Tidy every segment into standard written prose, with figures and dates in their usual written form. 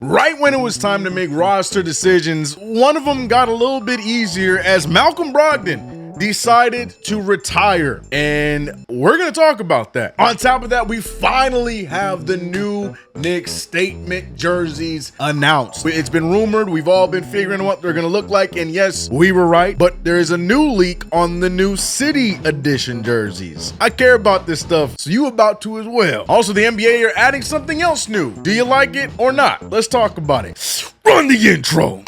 Right when it was time to make roster decisions, one of them got a little bit easier as Malcolm Brogdon decided to retire, and we're gonna talk about that. On top of that, we finally have the new Knicks statement jerseys announced. It's been rumored, we've all been figuring what they're gonna look like, and yes, we were right, but there is a new leak on the new City Edition jerseys. I care about this stuff, so you about to as well. Also, the NBA are adding something else new. Do you like it or not? Let's talk about it. Run the intro.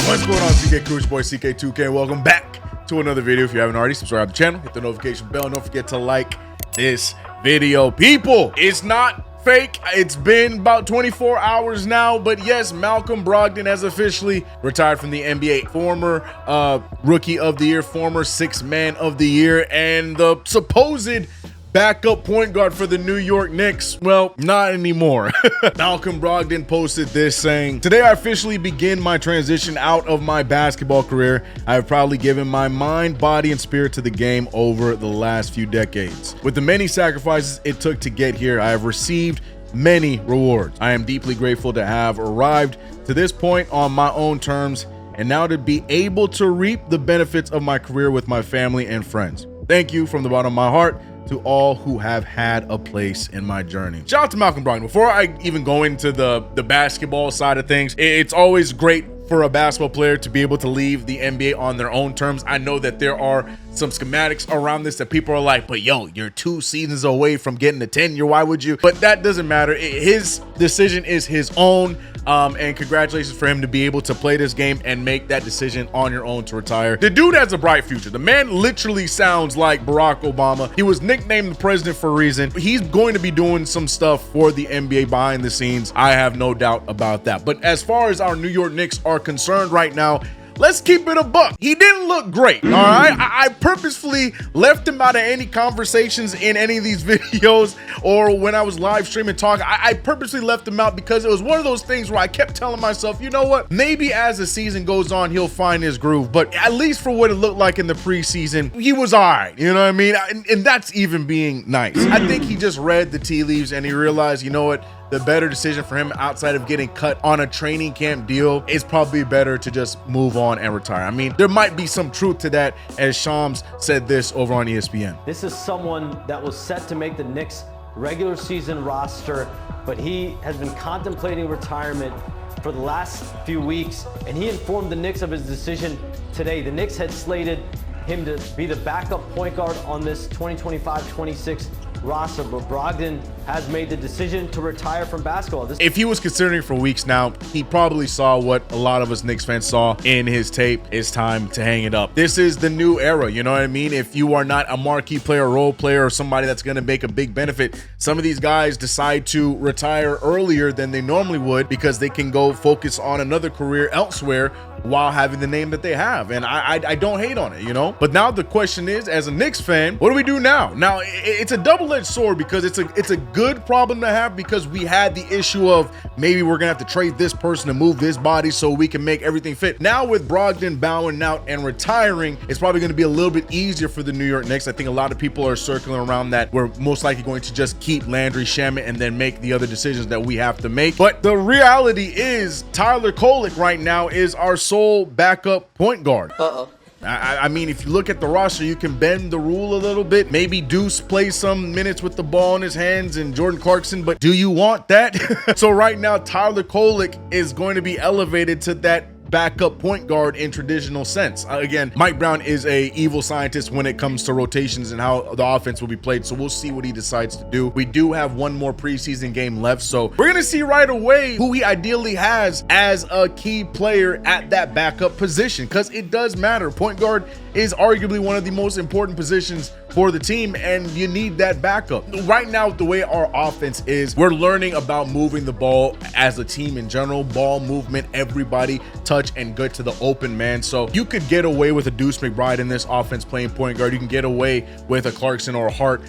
What's going on, CK Crew? It's your boy CK2K. Welcome back to another video. If you haven't already, subscribe to the channel, hit the notification bell, and don't forget to like this video. People, it's not fake. It's been about 24 hours now, but yes, Malcolm Brogdon has officially retired from the NBA. Former Rookie of the Year, former Sixth Man of the Year, and the supposed backup point guard for the New York Knicks. Well, not anymore. Malcolm Brogdon posted this saying, "Today I officially begin my transition out of my basketball career. I have probably given my mind, body, and spirit to the game over the last few decades. With the many sacrifices it took to get here, I have received many rewards. I am deeply grateful to have arrived to this point on my own terms and now to be able to reap the benefits of my career with my family and friends. Thank you from the bottom of my heart to all who have had a place in my journey." Shout out to Malcolm Brogdon. Before I even go into the basketball side of things, it's always great for a basketball player to be able to leave the NBA on their own terms. I know that there are some schematics around this that people are like, but yo, you're 2 seasons away from getting a tenure. Why would you? But that doesn't matter. His decision is his own. And congratulations for him to be able to play this game and make that decision on your own to retire. The dude has a bright future. The man literally sounds like Barack Obama. He was nicknamed the president for a reason. He's going to be doing some stuff for the NBA behind the scenes. I have no doubt about that. But as far as our New York Knicks are concerned right now, let's keep it a buck. He didn't look great, all right? I purposefully left him out of any conversations in any of these videos or when I was live streaming talking. I purposely left him out because it was one of those things where I kept telling myself, you know what? Maybe as the season goes on, he'll find his groove. But at least for what it looked like in the preseason, he was all right. You know what I mean? And that's even being nice. I think he just read the tea leaves and he realized, you know what? The better decision for him outside of getting cut on a training camp deal is probably better to just move on and retire. I mean, there might be some truth to that, as Shams said this over on ESPN. This is someone that was set to make the Knicks regular season roster, but he has been contemplating retirement for the last few weeks, and he informed the Knicks of his decision today. The Knicks had slated him to be the backup point guard on this 2025-26 roster, but Brogdon has made the decision to retire from basketball. If he was considering for weeks now, he probably saw what a lot of us Knicks fans saw in his tape. It's time to hang it up. This is the new era, you know what I mean? If you are not a marquee player, role player, or somebody that's going to make a big benefit, some of these guys decide to retire earlier than they normally would because they can go focus on another career elsewhere while having the name that they have. And I don't hate on it, you know? But now the question is, as a Knicks fan, what do we do now? Now, it's a double-edged sword because it's a good problem to have because we had the issue of maybe we're gonna have to trade this person to move this body so we can make everything fit. Now with Brogdon bowing out and retiring, it's probably gonna be a little bit easier for the New York Knicks. I think a lot of people are circling around that we're most likely going to just keep Landry Shamet and then make the other decisions that we have to make. But the reality is Tyler KOLEK right now is our sole backup point guard. I mean, if you look at the roster, you can bend the rule a little bit. Maybe Deuce plays some minutes with the ball in his hands and Jordan Clarkson, but do you want that? So right now, Tyler KOLEK is going to be elevated to that backup point guard in traditional sense. Again, Mike Brown is a evil scientist when it comes to rotations and how the offense will be played, so we'll see what he decides to do. We do have one more preseason game left, so we're gonna see right away who he ideally has as a key player at that backup position, because it does matter. Point guard is arguably one of the most important positions for the team, and you need that backup. Right now, the way our offense is, we're learning about moving the ball as a team in general, ball movement, everybody touch and get to the open man. So you could get away with a Deuce McBride in this offense playing point guard. You can get away with a Clarkson or a Hart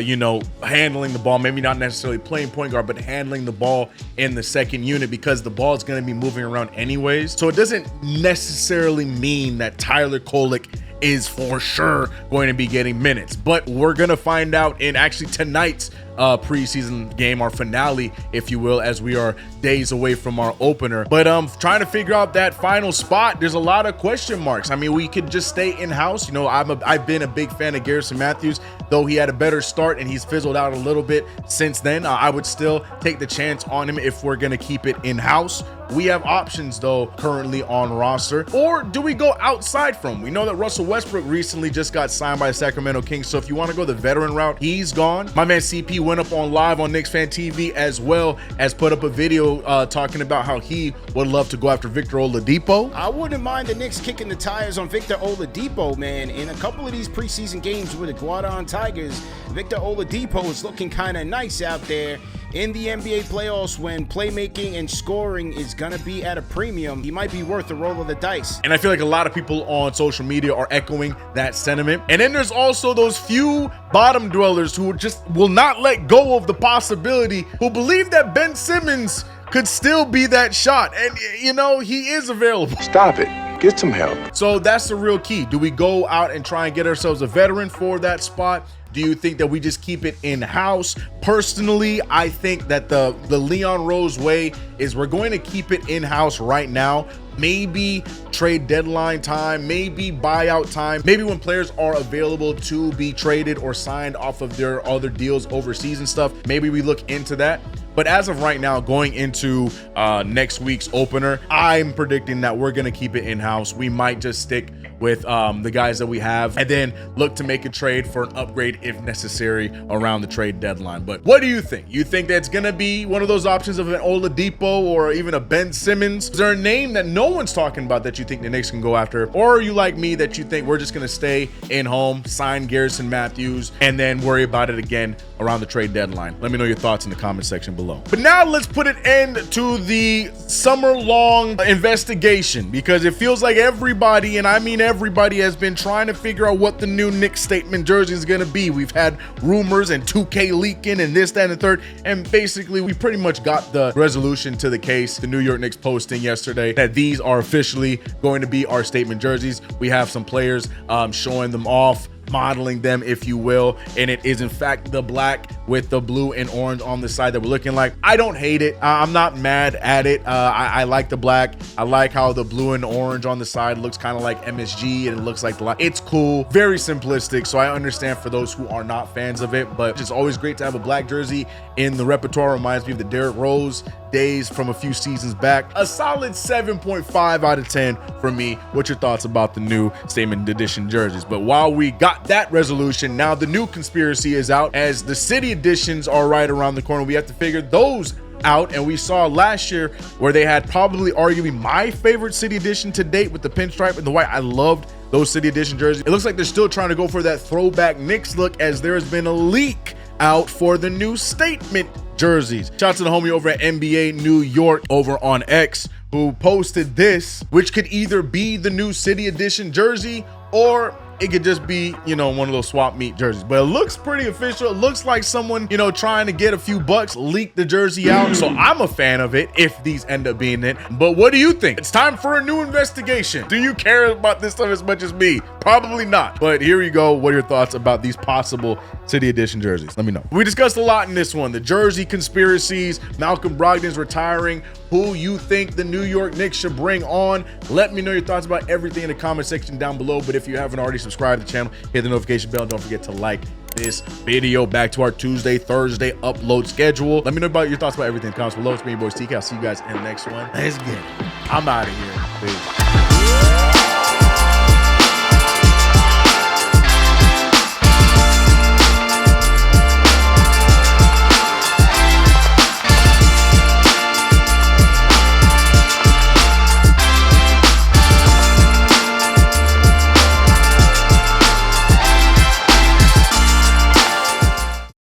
you know, handling the ball, maybe not necessarily playing point guard, but handling the ball in the second unit, because the ball is going to be moving around anyways. So it doesn't necessarily mean that Tyler KOLEK is for sure going to be getting minutes. But we're going to find out in actually tonight's preseason game, our finale, if you will, as we are days away from our opener. But trying to figure out that final spot, there's a lot of question marks. I mean, we could just stay in-house. You know, I've been a big fan of Garrison Matthews, though he had a better start and he's fizzled out a little bit since then. I would still take the chance on him if we're going to keep it in-house. We have options though currently on roster. Or do we go outside from? We know that Russell Westbrook recently just got signed by the Sacramento Kings, so if you want to go the veteran route, he's gone. My man CP went up on live on Knicks Fan TV, as well as put up a video talking about how he would love to go after Victor Oladipo. I wouldn't mind the Knicks kicking the tires on Victor Oladipo, man. In a couple of these preseason games with the Guadalajara Tigers, Victor Oladipo is looking kind of nice out there. In the NBA playoffs, when playmaking and scoring is gonna be at a premium, he might be worth the roll of the dice. And I feel like a lot of people on social media are echoing that sentiment. And then there's also those few bottom dwellers who just will not let go of the possibility, who believe that Ben Simmons could still be that shot. And, you know, he is available. Stop it. Get some help. So that's the real key. Do we go out and try and get ourselves a veteran for that spot? Do you think that we just keep it in-house? Personally, I think that the Leon Rose way is we're going to keep it in-house right now. Maybe trade deadline time, maybe buyout time, maybe when players are available to be traded or signed off of their other deals overseas and stuff, maybe we look into that. But as of right now, going into next week's opener, I'm predicting that we're going to keep it in-house. We might just stick with the guys that we have and then look to make a trade for an upgrade if necessary around the trade deadline. But what do you think? You think that's going to be one of those options of an Oladipo or even a Ben Simmons? Is there a name that no one's talking about that you think the Knicks can go after? Or are you like me that you think we're just going to stay in home, sign Garrison Matthews, and then worry about it again around the trade deadline? Let me know your thoughts in the comment section below. But now let's put an end to the summer-long investigation, because it feels like everybody, and I mean everybody, has been trying to figure out what the new Knicks statement jersey is going to be. We've had rumors and 2K leaking and this, that, and the third, and basically we pretty much got the resolution to the case. The New York Knicks posting yesterday that these are officially going to be our statement jerseys. We have some players showing them off, modeling them, if you will, and it is in fact the black with the blue and orange on the side that we're looking like. I don't hate it. I'm not mad at it. I like the black. I like how the blue and orange on the side looks kind of like MSG, and it looks like the light. It's cool, very simplistic, so I understand for those who are not fans of it, but it's always great to have a black jersey in the repertoire. Reminds me of the Derrick Rose days from a few seasons back. A solid 7.5 out of 10 for me. What's your thoughts about the new statement edition jerseys? But while we got that resolution, now the new conspiracy is out, as the city editions are right around the corner. We have to figure those out, and we saw last year where they had probably arguably my favorite city edition to date with the pinstripe and the white. I loved those city edition jerseys. It looks like they're still trying to go for that throwback Knicks look, as there has been a leak out for the new statement jerseys. Shout out to the homie over at NBA New York over on X, who posted this, which could either be the new city edition jersey or it could just be, you know, one of those swap meet jerseys. But it looks pretty official. It looks like someone, you know, trying to get a few bucks leaked the jersey out. So I'm a fan of it if these end up being it. But what do you think? It's time for a new investigation. Do you care about this stuff as much as me? Probably not. But here you go. What are your thoughts about these possible city edition jerseys? Let me know. We discussed a lot in this one. The jersey conspiracies, Malcolm Brogdon's retiring, who you think the New York Knicks should bring on. Let me know your thoughts about everything in the comment section down below. But if you haven't already subscribed to the channel, hit the notification bell. Don't forget to like this video. Back to our Tuesday, Thursday upload schedule. Let me know about your thoughts about everything in the comments below. It's me, your boy TK. I'll see you guys in the next one. Let's get it. I'm out of here. Peace.